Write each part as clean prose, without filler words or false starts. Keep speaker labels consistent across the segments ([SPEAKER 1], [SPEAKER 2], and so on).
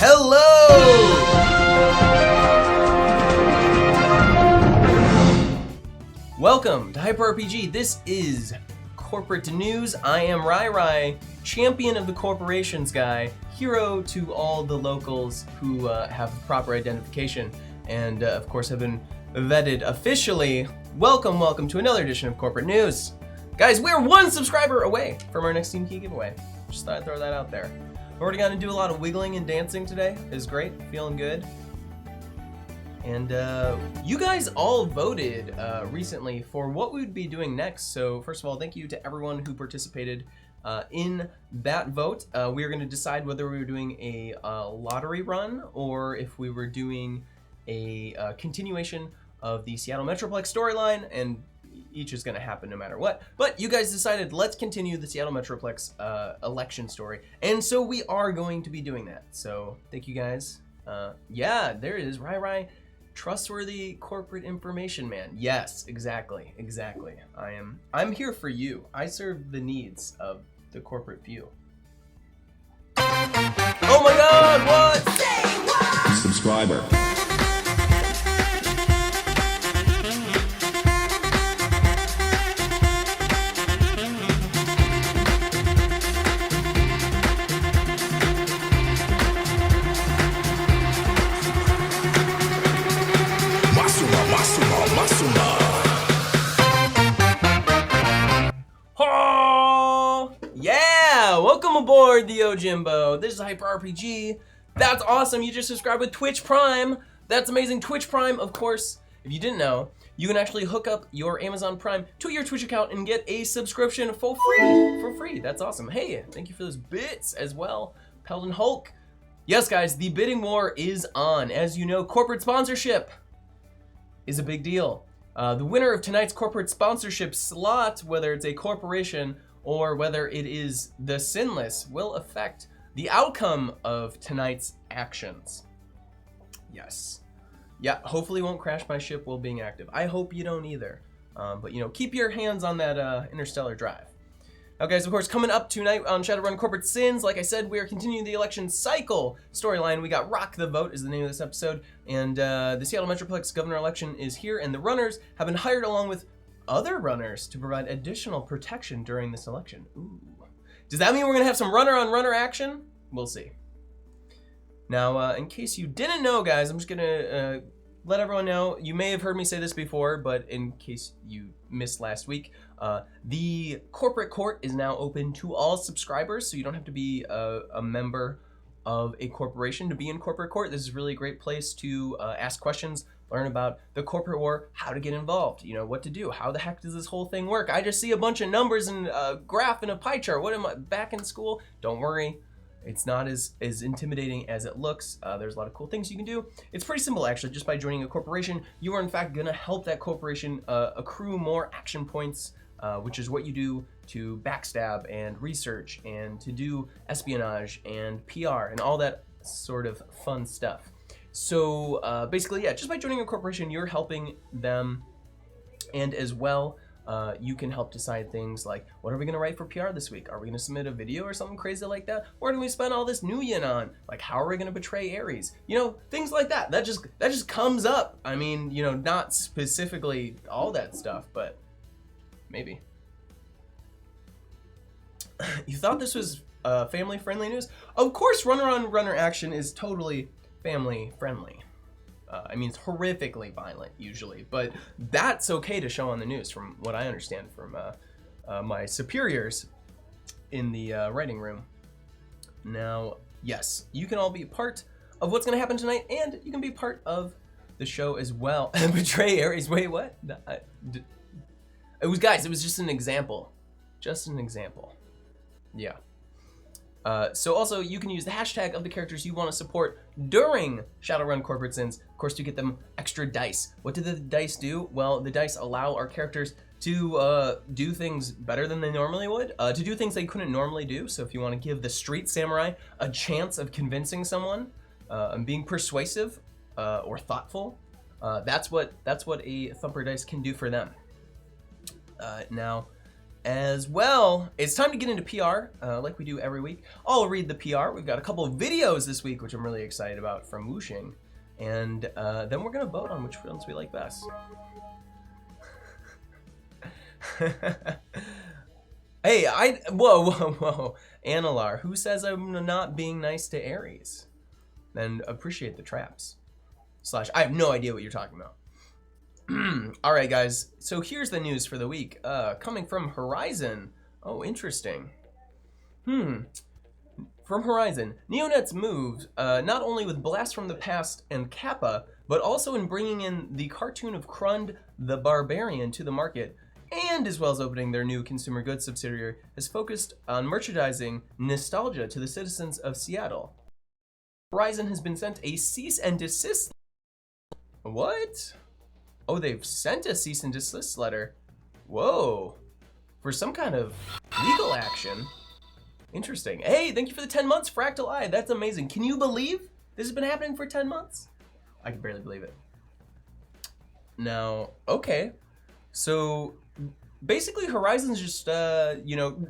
[SPEAKER 1] Hello! Welcome to Hyper RPG. This is Corporate News. I am Rai, champion of the corporations guy, hero to all the locals who have proper identification, and of course have been vetted officially. Welcome to another edition of Corporate News. Guys, we're one subscriber away from our next Steam Key giveaway. Just thought I'd throw that out there. We're already going to do a lot of wiggling and dancing today. It's great, feeling good. And you guys all voted recently for what we would be doing next. So first of all, thank you to everyone who participated in that vote. We are going to decide whether we were doing a lottery run or if we were doing a continuation of the Seattle Metroplex storyline, and each is going to happen no matter what. But you guys decided, let's continue the Seattle Metroplex election story, and so we are going to be doing that. So thank you guys. Yeah, there it is. Rai, trustworthy corporate information man. Yes, exactly. I'm here for you. I serve the needs of the corporate few. Oh my God! What? Say what?
[SPEAKER 2] Subscriber.
[SPEAKER 1] Oh, yeah! Welcome aboard the Ojimbo. This is Hyper RPG. That's awesome. You just subscribed with Twitch Prime. That's amazing. Twitch Prime, of course, if you didn't know, you can actually hook up your Amazon Prime to your Twitch account and get a subscription for free. That's awesome. Hey, thank you for those bits as well, Peldon Hulk. Yes, guys, the bidding war is on. As you know, corporate sponsorship is a big deal. The winner of tonight's corporate sponsorship slot, whether it's a corporation or whether it is the Sinless, will affect the outcome of tonight's actions. Yes. Yeah, hopefully won't crash my ship while being active. I hope you don't either. But, keep your hands on that interstellar drive. Now, guys, of course, coming up tonight on Shadowrun Corporate Sins, like I said, we are continuing the election cycle storyline. We got Rock the Vote is the name of this episode, and the Seattle Metroplex governor election is here, and the runners have been hired along with other runners to provide additional protection during this election. Ooh. Does that mean we're going to have some runner-on-runner action? We'll see. Now, in case you didn't know, guys, I'm just going to let everyone know. You may have heard me say this before, but in case you missed last week, the corporate court is now open to all subscribers, so you don't have to be a member of a corporation to be in corporate court. This is really a great place to ask questions, learn about the corporate war, how to get involved, what to do, how the heck does this whole thing work? I just see a bunch of numbers and a graph and a pie chart. What am I, back in school? Don't worry. It's not as intimidating as it looks. There's a lot of cool things you can do. It's pretty simple, actually. Just by joining a corporation, you are in fact going to help that corporation accrue more action points, which is what you do to backstab and research and to do espionage and PR and all that sort of fun stuff. So basically, yeah, just by joining a corporation, you're helping them, and as well, you can help decide things like, what are we going to write for PR this week? Are we going to submit a video or something crazy like that? What do we spend all this new yen on? Like, how are we going to betray Ares? Things like that. That just comes up. I mean, not specifically all that stuff, but maybe. You thought this was family-friendly news? Of course, runner-on-runner action is totally family-friendly. I mean, it's horrifically violent usually, but that's okay to show on the news from what I understand from my superiors in the writing room. Now, yes, you can all be part of what's going to happen tonight, and you can be part of the show as well. Betray Ares. Wait, what? It was just an example. Just an example. Yeah. So also, you can use the hashtag of the characters you want to support during Shadowrun Corporate Sins, of course, to get them extra dice. What do the dice do? Well, the dice allow our characters to do things better than they normally would, to do things they couldn't normally do. So if you want to give the street samurai a chance of convincing someone and being persuasive or thoughtful, that's what a thumper dice can do for them. Now, As well, it's time to get into PR, like we do every week. I'll read the PR. We've got a couple of videos this week, which I'm really excited about from Wuxing. And then we're going to vote on which ones we like best. Hey, whoa. Analar, who says I'm not being nice to Aries? Then appreciate the traps. / I have no idea what you're talking about. All right, guys. So here's the news for the week. Coming from Horizon. Oh, interesting. From Horizon, Neonet's moved not only with Blast from the Past and Kappa, but also in bringing in the cartoon of Krund the Barbarian to the market, and as well as opening their new consumer goods subsidiary, has focused on merchandising nostalgia to the citizens of Seattle. Horizon has been sent a cease and desist. What? Oh, they've sent a cease and desist letter. Whoa. For some kind of legal action. Interesting. Hey, thank you for the 10 months, Fractal Eye. That's amazing. Can you believe this has been happening for 10 months? I can barely believe it. Now, okay. So, basically, Horizon's just, you know,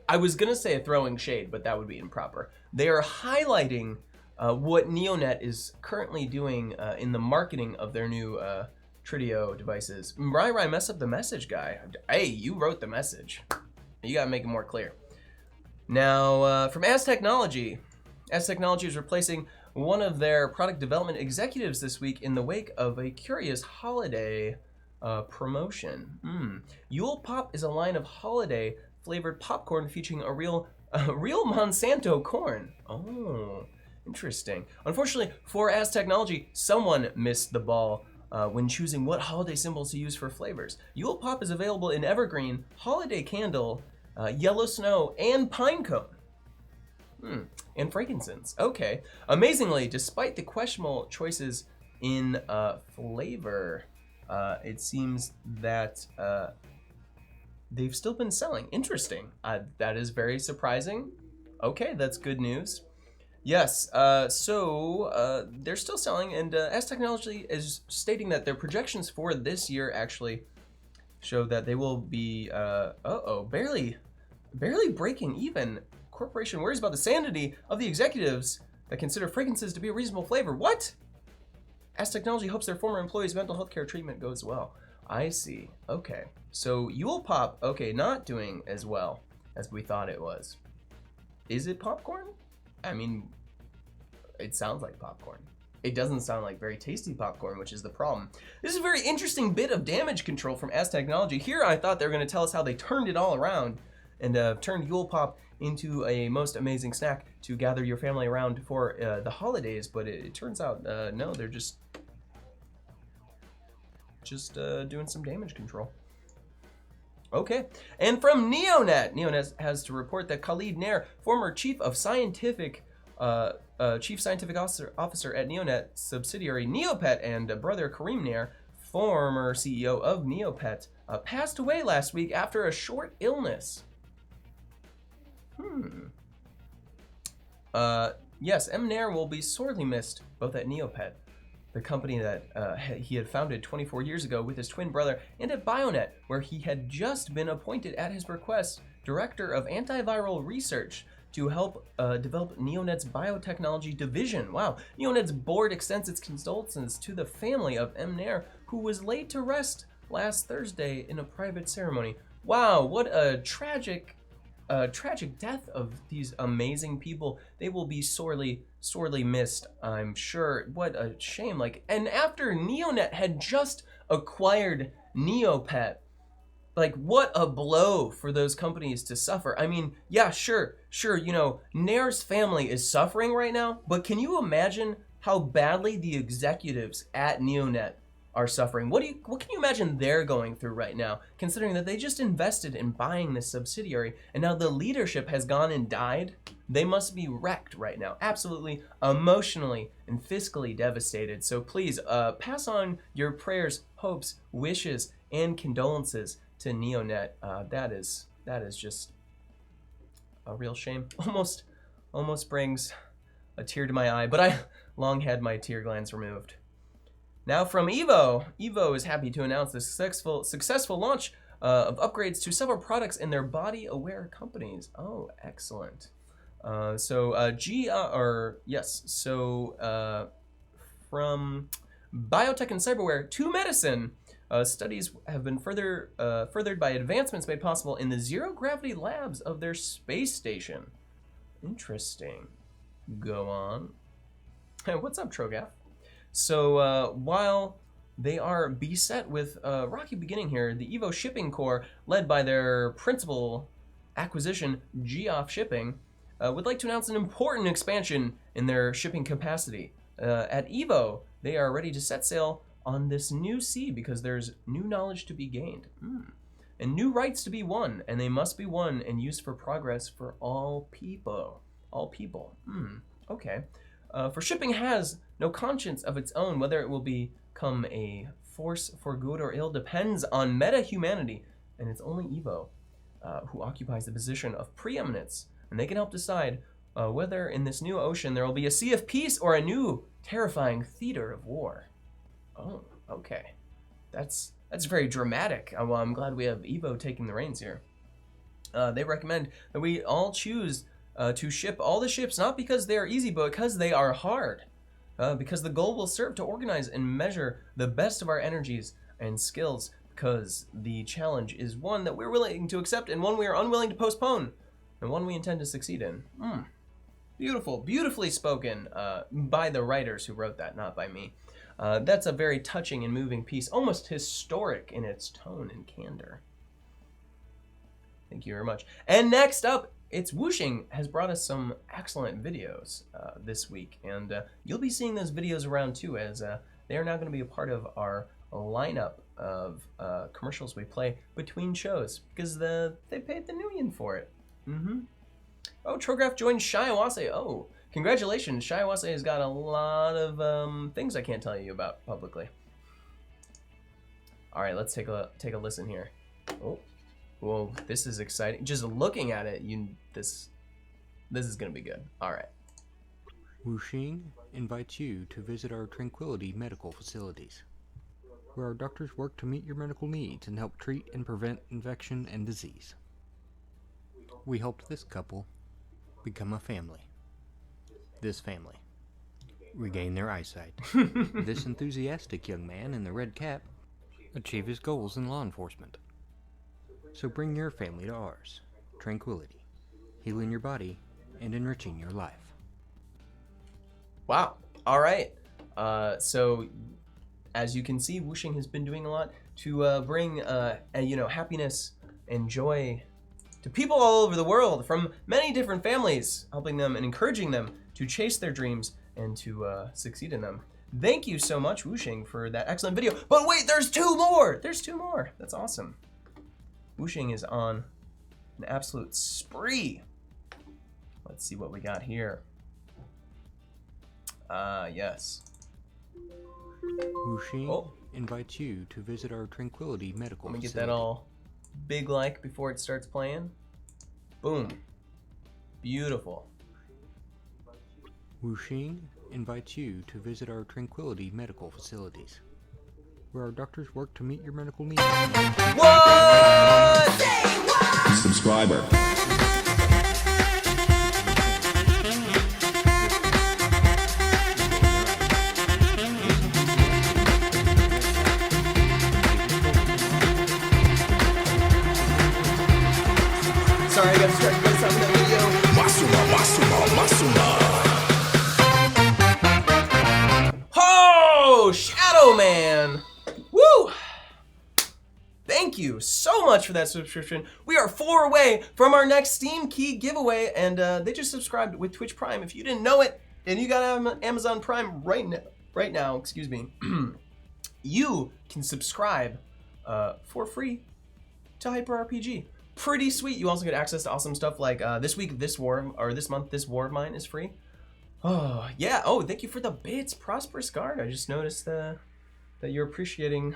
[SPEAKER 1] I was going to say a throwing shade, but that would be improper. They are highlighting what Neonet is currently doing in the marketing of their new Trideo devices. Rai, mess up the message, guy. Hey, you wrote the message. You gotta make it more clear. Now, from As Technology is replacing one of their product development executives this week in the wake of a curious holiday promotion. Yule Pop is a line of holiday flavored popcorn featuring a real Monsanto corn. Oh, interesting. Unfortunately for As Technology, someone missed the ball when choosing what holiday symbols to use for flavors. Yule Pop is available in evergreen, holiday candle, yellow snow, and pine cone. And frankincense. Okay. Amazingly, despite the questionable choices in flavor, it seems that they've still been selling. Interesting. That is very surprising. Okay, that's good news. Yes, so they're still selling, and As Technology is stating that their projections for this year actually show that they will be, barely breaking even. Corporation worries about the sanity of the executives that consider fragrances to be a reasonable flavor. What? As Technology hopes their former employees' mental health care treatment goes well. I see. Okay, so Yule Pop, okay, not doing as well as we thought it was. Is it popcorn? I mean, it sounds like popcorn. It doesn't sound like very tasty popcorn, which is the problem. This is a very interesting bit of damage control from As Technology. Here, I thought they were going to tell us how they turned it all around and turned Yule Pop into a most amazing snack to gather your family around for the holidays, but it turns out, no, they're just doing some damage control. Okay, and from Neonet has to report that Khalid Nair, former chief scientific officer at Neonet subsidiary Neopet, and brother Kareem Nair, former CEO of Neopet, passed away last week after a short illness. Yes, M. Nair will be sorely missed, both at Neopet, the company that he had founded 24 years ago with his twin brother, and at Bionet, where he had just been appointed at his request director of antiviral research to help develop Neonet's biotechnology division. Wow. Neonet's board extends its condolences to the family of M. Nair, who was laid to rest last Thursday in a private ceremony. Wow, what a tragic death of these amazing people. They will be sorely missed, I'm sure. What a shame. And after Neonet had just acquired Neopet, what a blow for those companies to suffer. I mean, yeah, sure, Nair's family is suffering right now, but can you imagine how badly the executives at Neonet are suffering? What can you imagine they're going through right now, considering that they just invested in buying this subsidiary and now the leadership has gone and died? They must be wrecked right now, absolutely emotionally and fiscally devastated. So please pass on your prayers, hopes, wishes, and condolences to Neonet. That is just a real shame. Almost brings a tear to my eye, but I long had my tear glands removed. Now from Evo is happy to announce the successful launch of upgrades to several products in their body-aware companies. Oh, excellent. From biotech and cyberware to medicine, studies have been furthered by advancements made possible in the zero-gravity labs of their space station. Interesting. Go on. Hey, what's up, Trogath? So while they are beset with a rocky beginning here, the Evo Shipping Corps, led by their principal acquisition, Geoff Shipping, would like to announce an important expansion in their shipping capacity. At Evo, they are ready to set sail on this new sea because there's new knowledge to be gained. And new rights to be won, and they must be won and used for progress for all people. All people. Okay. For shipping has no conscience of its own. Whether it will become a force for good or ill depends on meta-humanity, and it's only Evo who occupies the position of preeminence, and they can help decide whether in this new ocean there will be a sea of peace or a new terrifying theater of war. Oh, okay. That's very dramatic. Well, I'm glad we have Evo taking the reins here. They recommend that we all choose to ship all the ships, not because they are easy, but because they are hard. Because the goal will serve to organize and measure the best of our energies and skills, because the challenge is one that we're willing to accept and one we are unwilling to postpone, and one we intend to succeed in. Beautiful, beautifully spoken by the writers who wrote that, not by me. That's a very touching and moving piece, almost historic in its tone and candor. Thank you very much. And next up, it's Whooshing has brought us some excellent videos this week, and you'll be seeing those videos around too, as they are now going to be a part of our lineup of commercials we play between shows, because they paid the Nuyen for it. Oh, Trograph joined Shiawase. Oh, congratulations. Shiawase has got a lot of things I can't tell you about publicly. All right, let's take a listen here. Oh. Whoa, this is exciting. Just looking at it, this is gonna be good. All right.
[SPEAKER 2] Whooshing invites you to visit our Tranquility medical facilities, where our doctors work to meet your medical needs and help treat and prevent infection and disease. We helped this couple become a family. This family regain their eyesight. This enthusiastic young man in the red cap achieve his goals in law enforcement. So bring your family to ours. Tranquility, healing your body and enriching your life.
[SPEAKER 1] Wow. All right. So as you can see, Whooshing has been doing a lot to bring happiness and joy to people all over the world from many different families, helping them and encouraging them to chase their dreams and to succeed in them. Thank you so much, Whooshing, for that excellent video. But wait, there's two more. There's two more. That's awesome. Whooshing is on an absolute spree. Let's see what we got here. Yes.
[SPEAKER 2] Whooshing invites you to visit our Tranquility medical
[SPEAKER 1] facility. Let me get
[SPEAKER 2] facility.
[SPEAKER 1] that all big like before it starts playing. Boom. Beautiful.
[SPEAKER 2] Whooshing invites you to visit our Tranquility medical facilities, where our doctors work to meet your medical needs.
[SPEAKER 1] What? Say what?
[SPEAKER 3] Subscriber.
[SPEAKER 1] Sorry, I got distracted by some of that video. Oh, Shadow Man! Woo! Thank you so much for that subscription. We are 4 away from our next Steam Key giveaway, and they just subscribed with Twitch Prime. If you didn't know it, and you got Amazon Prime right now, excuse me, you can subscribe for free to Hyper RPG. Pretty sweet. You also get access to awesome stuff like this month, this War of Mine is free. Oh yeah. Oh, thank you for the bits, Prosperous Guard. I just noticed that you're appreciating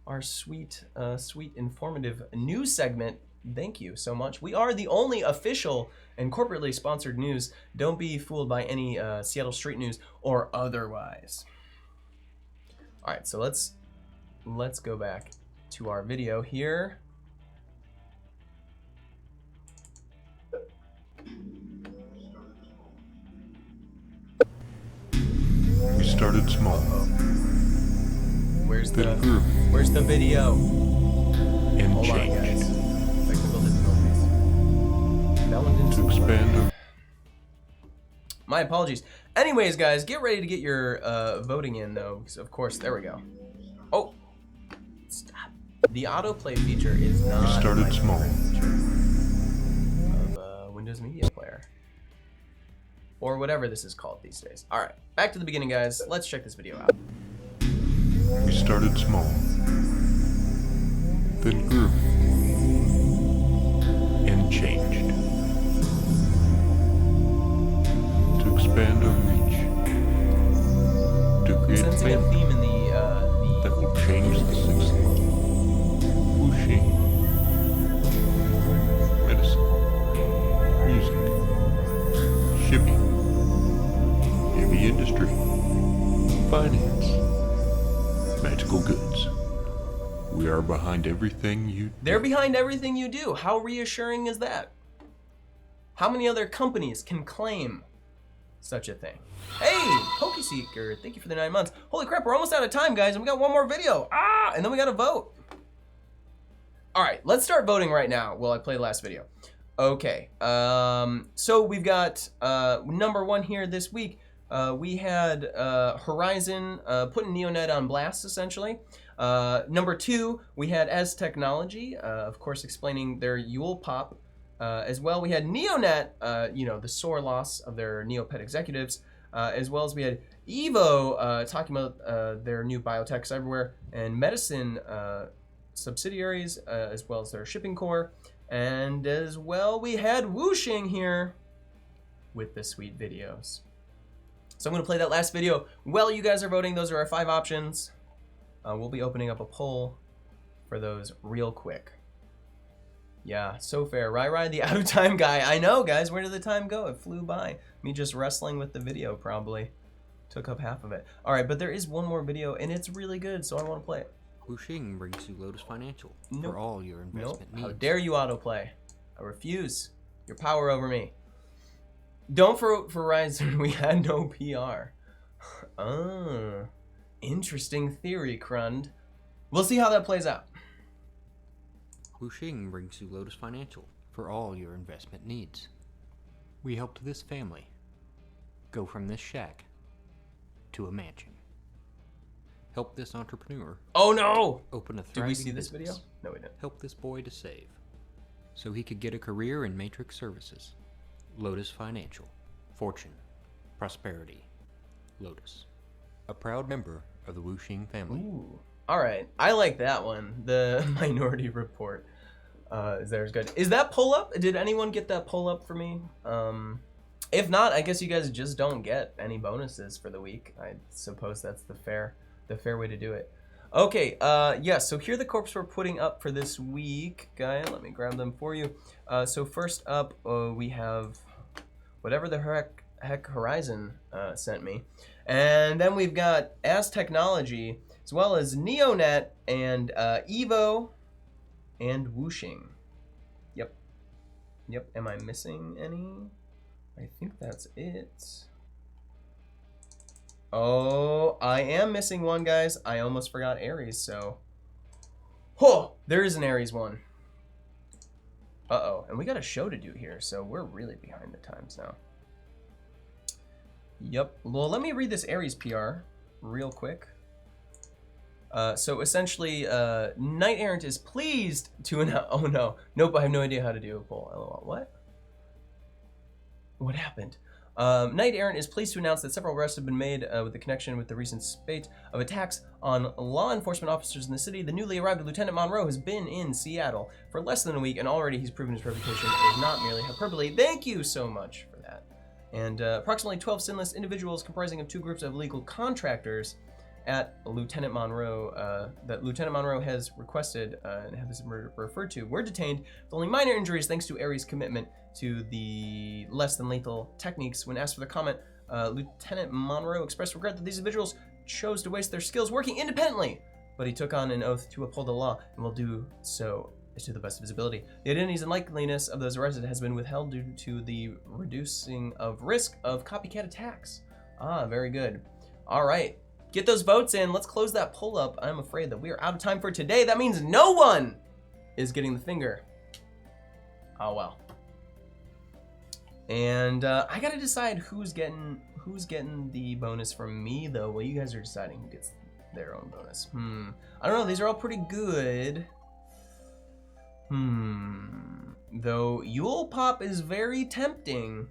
[SPEAKER 1] our sweet, informative news segment. Thank you so much. We are the only official and corporately sponsored news. Don't be fooled by any Seattle Street News or otherwise. All right, so let's go back to our video here.
[SPEAKER 3] started small,
[SPEAKER 1] Where's
[SPEAKER 3] then grew
[SPEAKER 1] Where's the video?
[SPEAKER 3] and
[SPEAKER 1] Hold on,
[SPEAKER 3] changed
[SPEAKER 1] guys. Technical difficulties. That one didn't
[SPEAKER 3] to expand.
[SPEAKER 1] My apologies. Anyways, guys, get ready to get your voting in, though, because of course, there we go. Oh, stop. The autoplay feature is not.
[SPEAKER 3] We started
[SPEAKER 1] my
[SPEAKER 3] small.
[SPEAKER 1] favorite feature of Windows Media Player, or whatever this is called these days. All right, back to the beginning, guys. Let's check this video out.
[SPEAKER 3] We started small, then grew and changed to expand our reach, to create a
[SPEAKER 1] Sensing a
[SPEAKER 3] family
[SPEAKER 1] theme in
[SPEAKER 3] that will change the 6th level. Whooshing, medicine, music, shipping, heavy industry, finance, magical goods. We are behind everything you
[SPEAKER 1] They're behind everything you do. How reassuring is that? How many other companies can claim such a thing? Hey, Pokeseeker, thank you for the 9 months. Holy crap, we're almost out of time, guys, and we got one more video. And then we gotta vote. All right, let's start voting right now while I play the last video. Okay, so we've got number 1 here this week. We had Horizon putting Neonet on blast, essentially. Number 2, we had As Technology, of course, explaining their Yule Pop. As well, we had Neonet, you know, the sore loss of their Neopet executives, as well as we had Evo talking about their new biotechs everywhere, and medicine subsidiaries, as well as their shipping core. And as well, we had Whooshing here with the sweet videos. So I'm going to play that last video while you guys are voting. Those are our 5 options. We'll be opening up a poll for those real quick. Yeah, so fair. Rai, the out of time guy. I know, guys. Where did the time go? It flew by. Me just wrestling with the video probably took up half of it. All right, but there is one more video, and it's really good, so I want to play it.
[SPEAKER 2] Whooshing brings you Lotus Financial
[SPEAKER 1] Nope.
[SPEAKER 2] for all your investment needs.
[SPEAKER 1] How dare you autoplay? I refuse your power over me. Don't vote for Ryzen. We had no PR. Interesting theory, Krund. We'll see how that plays out.
[SPEAKER 2] Whooshing brings you Lotus Financial for all your investment needs. We helped this family go from this shack to a mansion. Help this entrepreneur.
[SPEAKER 1] Oh no!
[SPEAKER 2] Open a thriving
[SPEAKER 1] Did we see this
[SPEAKER 2] business.
[SPEAKER 1] video? No, we didn't.
[SPEAKER 2] Help this boy to save so he could get a career in Matrix Services. Lotus Financial. Fortune. Prosperity. Lotus. A proud member of the Whooshing family.
[SPEAKER 1] Ooh. Alright, I like that one. The Minority Report is good. Is that pull up? Did anyone get that pull up for me? If not, I guess you guys just don't get any bonuses for the week. I suppose that's the fair way to do it. Okay, yeah, so here are the corps we're putting up for this week. Guy, let me grab them for you. So first up, we have whatever the heck Horizon sent me. And then we've got As Technology, as well as Neonet and Evo and Whooshing. Yep, am I missing any? I think that's it. Oh, I am missing one, guys. I almost forgot Ares, so. Oh, there is an Ares one. Uh-oh, and we got a show to do here, so we're really behind the times now. Yep, well, let me read this Ares PR real quick. So essentially, Knight Errant is pleased to announce. Oh no, nope, I have no idea how to do a poll. LOL, what? What happened? Knight Errant is pleased to announce that several arrests have been made with the connection with the recent spate of attacks on law enforcement officers in the city. The newly arrived Lieutenant Monroe has been in Seattle for less than a week, and already he's proven his reputation is not merely hyperbole. Thank you so much for that. And approximately 12 sinless individuals comprising of 2 groups of legal contractors at Lieutenant Monroe, that Lieutenant Monroe has requested and have this referred to, were detained with only minor injuries thanks to Ares' commitment to the less than lethal techniques. When asked for the comment, Lieutenant Monroe expressed regret that these individuals chose to waste their skills working independently, but he took on an oath to uphold the law and will do so to the best of his ability. The identities and likeliness of those arrested has been withheld due to the reducing of risk of copycat attacks. Ah, very good. All right. Get those votes in. Let's close that poll up. I'm afraid that we are out of time for today. That means no one is getting the finger. Oh, well. And I gotta decide who's getting the bonus from me, though. Well, you guys are deciding who gets their own bonus. I don't know. These are all pretty good. Though Yule Pop is very tempting.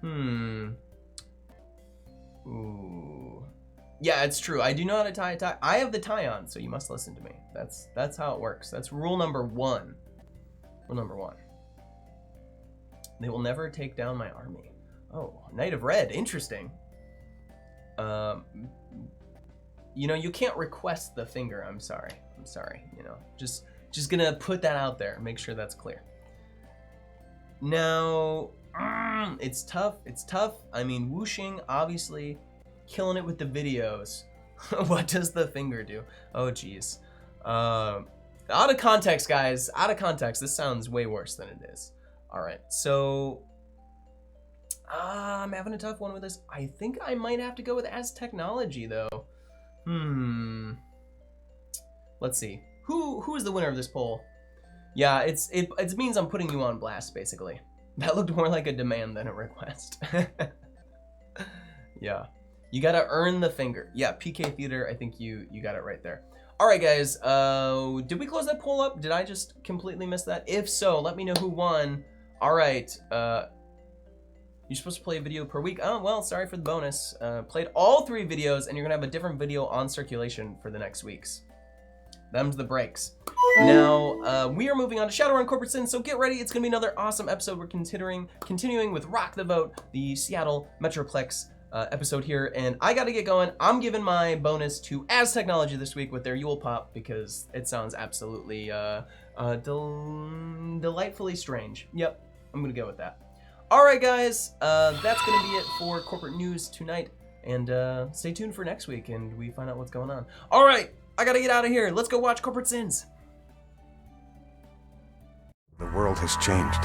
[SPEAKER 1] Ooh. Yeah, it's true. I do know how to tie a tie. I have the tie on, so you must listen to me. That's how it works. That's rule number 1. Rule number 1. They will never take down my army. Oh, Knight of Red. Interesting. You know, you can't request the finger. I'm sorry. You know, just gonna put that out there. Make sure that's clear. Now, it's tough. I mean, whooshing, obviously, killing it with the videos. What does the finger do? Oh, geez. Out of context, guys. Out of context. This sounds way worse than it is. All right, so I'm having a tough one with this. I think I might have to go with As Technology, though. Let's see. Who is the winner of this poll? Yeah, it means I'm putting you on blast, basically. That looked more like a demand than a request. Yeah. You gotta earn the finger. Yeah, PK Theater, I think you got it right there. All right, guys, did we close that poll up? Did I just completely miss that? If so, let me know who won. All right, you're supposed to play a video per week. Oh, well, sorry for the bonus. Played all 3 videos, and you're gonna have a different video on circulation for the next weeks. Them's the breaks. Now, we are moving on to Shadowrun Corporate Sins, so get ready. It's gonna be another awesome episode. We're continuing with Rock the Vote, the Seattle Metroplex episode here, and I gotta get going. I'm giving my bonus to As Technology this week with their Yule Pop because it sounds absolutely delightfully strange. Yep, I'm gonna go with that. All right, guys, that's gonna be it for corporate news tonight, and stay tuned for next week, and we find out what's going on. All right, I gotta get out of here. Let's go watch Corporate Sins.
[SPEAKER 4] The world has changed.